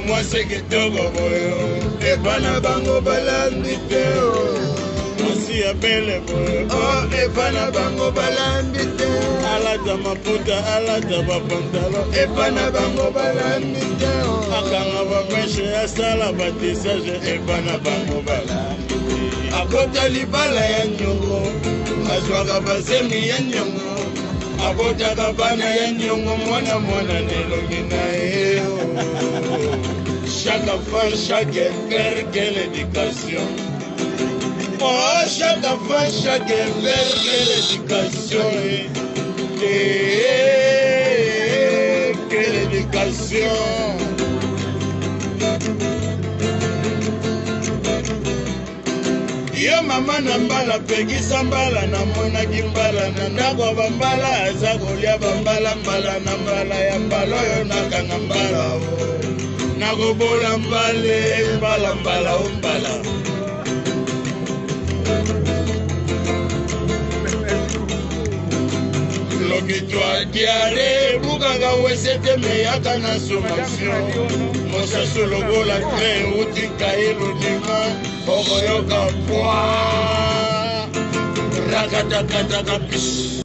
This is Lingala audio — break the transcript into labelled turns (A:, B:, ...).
A: mwasi kitoko boyo ebana bango balambi te mwasi ya bele boyo ebana bango balambi te alata maputa alata bapantalo ebana bango balambi te akanga bameshe asala batisage ebana bango balambi te akota libala ya nyongo azwaka basemi ya nyongo abotaka bana ya nyongo mwana mwana nelongi na ye chaque enfant chaque père quelle éducation chaque enfant chaque père quelle éducation quelle éducation yo mama na mbala pekisa mbala na monaki mbala na ndako bambala aza kolia bambala mbala na mbala ya mbala oyo nakanga mbala nakobola mbale mbala mbala o mbala lokitwa diare bukanga wesete meyaka na sommation mosaso lokola train utika elodima okoyoka pwa rakatakataka